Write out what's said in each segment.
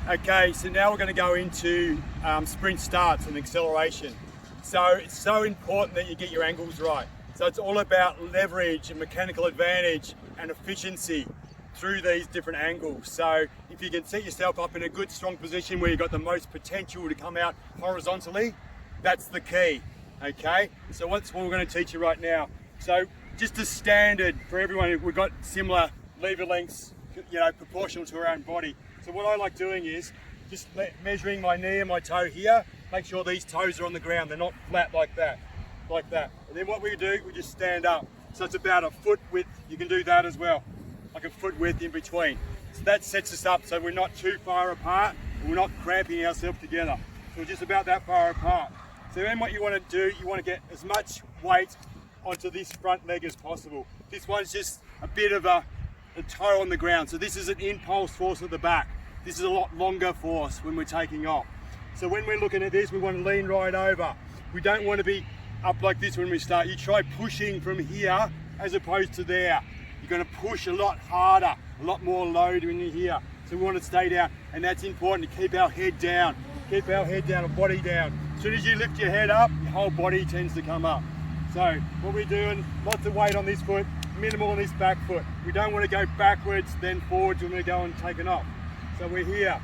Okay, so now we're going to go into sprint starts and acceleration. So it's so important that you get your angles right. So it's all about leverage and mechanical advantage and efficiency through these different angles. So if you can set yourself up in a good strong position where you've got the most potential to come out horizontally, that's the key. Okay, so what's what we're going to teach you right now. So just a standard for everyone, we've got similar lever lengths, proportional to our own body. So what I like doing is just measuring my knee and my toe here, make sure these toes are on the ground, they're not flat like that. And then what we do, we just stand up. So it's about a foot width, you can do that as well, like a foot width in between. So that sets us up so we're not too far apart and we're not cramping ourselves together. So we're just about that far apart. So then what you want to do, you want to get as much weight onto this front leg as possible. This one's just a bit of a toe on the ground. So this is an impulse force at the back. This is a lot longer force when we're taking off. So when we're looking at this, we want to lean right over. We don't want to be up like this when we start. You try pushing from here as opposed to there. You're going to push a lot harder, a lot more load when you're here. So we want to stay down, and that's important to keep our head down. Keep our head down and body down. As soon as you lift your head up, your whole body tends to come up. So what we're doing, lots of weight on this foot, minimal on this back foot. We don't want to go backwards, then forwards when we're going taking off. So we're here.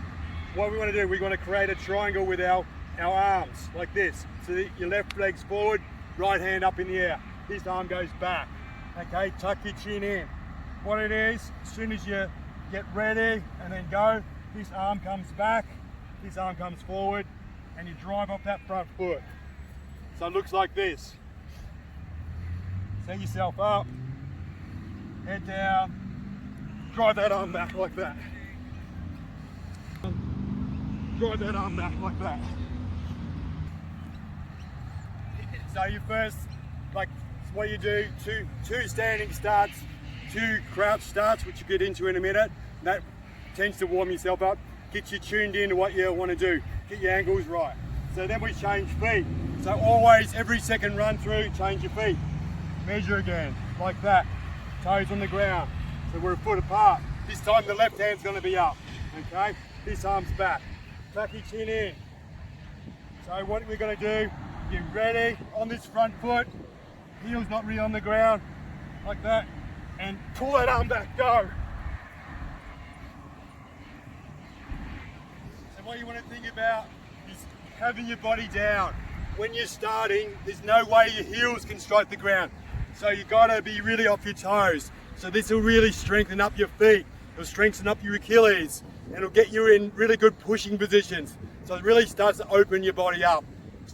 What we want to do, we want to create a triangle with our arms, like this. So that your left leg's forward, right hand up in the air. This arm goes back. Okay, tuck your chin in. What it is, as soon as you get ready and then go, this arm comes back, this arm comes forward, and you drive off that front foot. So it looks like this. Set yourself up, head down, drive that arm back like that. Drive that arm back like that. So you first, like what you do, two standing starts, 2 crouch starts, which you get into in a minute. That tends to warm yourself up, get you tuned into what you want to do, get your angles right. So then we change feet. So always, every second run through, change your feet. Measure again, like that. Toes on the ground. So we're a foot apart. This time the left hand's going to be up, okay? This arm's back. Tuck your chin in. So what we're going to do, get ready on this front foot, heel's not really on the ground, like that, and pull that arm back, go. So what you want to think about is having your body down. When you're starting, there's no way your heels can strike the ground. So you've got to be really off your toes. So this will really strengthen up your feet. It'll strengthen up your Achilles, and it'll get you in really good pushing positions. So it really starts to open your body up.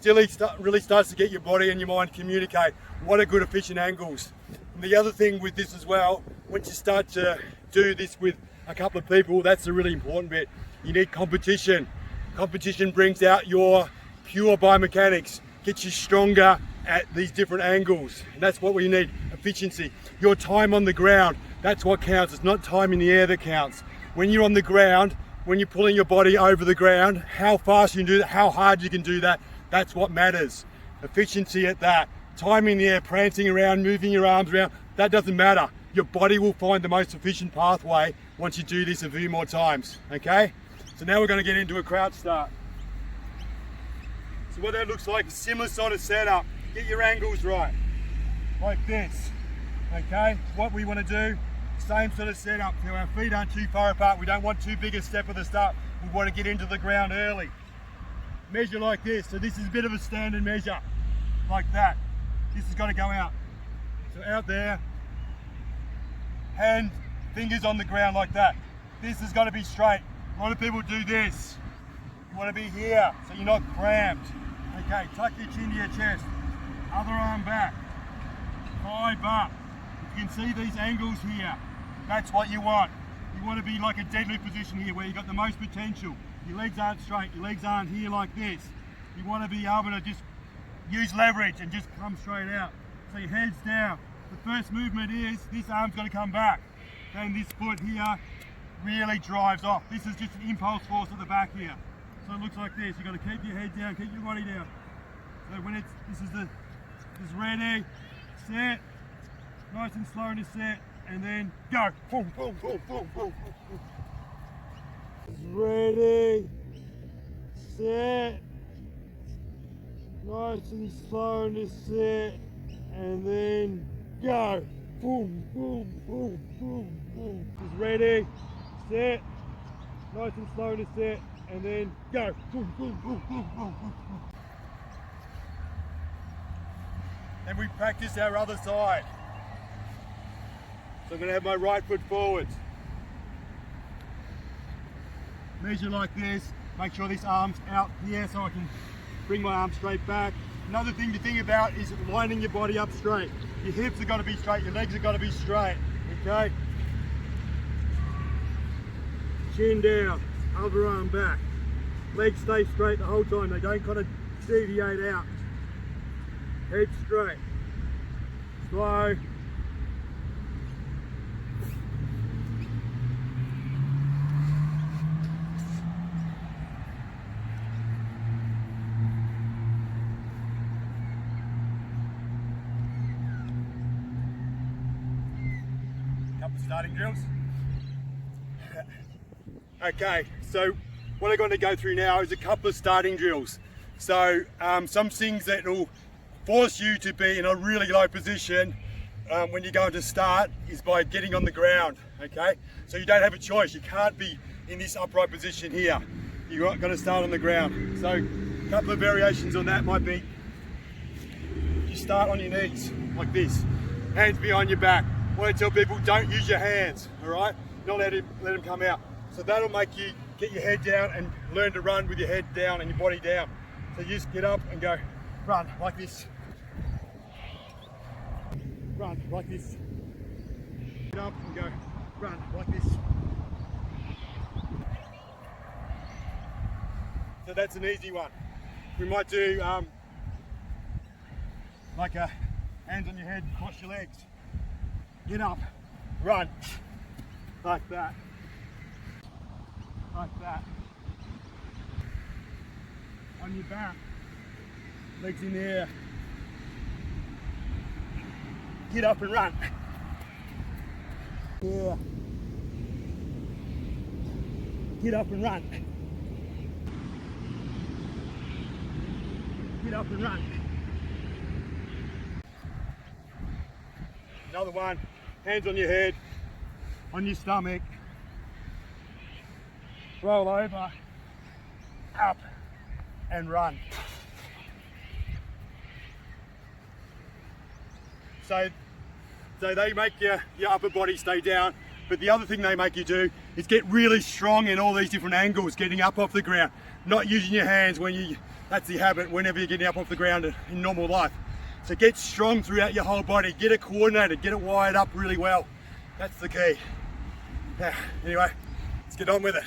Really starts to get your body and your mind to communicate what are good efficient angles. And the other thing with this as well, once you start to do this with a couple of people, that's the really important bit. You need competition. Competition brings out your pure biomechanics, gets you stronger at these different angles. And that's what we need, efficiency. Your time on the ground, that's what counts. It's not time in the air that counts. When you're on the ground, when you're pulling your body over the ground, how fast you can do that, how hard you can do that, that's what matters. Efficiency at that. Time in the air, prancing around, moving your arms around, that doesn't matter. Your body will find the most efficient pathway once you do this a few more times, okay? So now we're going to get into a crouch start. So what that looks like is a similar sort of setup. Get your angles right, like this, okay? What we want to do, same sort of setup, so our feet aren't too far apart. We don't want too big a step at the start. We want to get into the ground early. Measure like this, so this is a bit of a standard measure, like that. This has got to go out. So out there, hand, fingers on the ground like that. This has got to be straight. A lot of people do this. You want to be here, so you're not cramped. Okay, tuck your chin to your chest. Other arm back. Five up. You can see these angles here. That's what you want. You want to be like a deadlift position here where you've got the most potential. Your legs aren't straight, your legs aren't here like this. You want to be able to just use leverage and just come straight out. So your head's down. The first movement is, this arm's got to come back. Then this foot here really drives off. This is just an impulse force at the back here. So it looks like this. You've got to keep your head down, keep your body down. So when this is ready, set, nice and slow in the set, and then go. Boom, boom, boom, boom, boom. Ready, set, nice and slow in this set, and then go. Boom, boom, boom, boom, boom. Just ready, set, nice and slow in this set, and then go. Boom, boom, boom, boom, boom, boom. And we practice our other side. So I'm going to have my right foot forwards. Measure like this, make sure this arm's out here so I can bring my arm straight back. Another thing to think about is lining your body up straight. Your hips have got to be straight, your legs have got to be straight, okay? Chin down, other arm back. Legs stay straight the whole time, they don't kind of deviate out. Head straight, slow. Couple starting drills. Okay, so what I'm going to go through now is a couple of starting drills. So some things that will force you to be in a really low position when you're going to start is by getting on the ground, okay? So you don't have a choice, you can't be in this upright position here. You're going to start on the ground. So a couple of variations on that might be, you start on your knees, like this, hands behind your back. What I tell people, don't use your hands, all right? Not let them come out. So that'll make you get your head down and learn to run with your head down and your body down. So you just get up and go, run like this. Run like this. Get up and go, run like this. So that's an easy one. We might do like a hands on your head, cross your legs. Get up, run, like that, like that. On your back, legs in the air. Get up and run. Yeah. Get up and run. Get up and run. Another one, hands on your head, on your stomach. Roll over, up, and run. So they make your upper body stay down, but the other thing they make you do is get really strong in all these different angles, getting up off the ground, not using your hands that's the habit whenever you're getting up off the ground in normal life. So get strong throughout your whole body, get it coordinated, get it wired up really well. That's the key. Yeah, anyway, let's get on with it.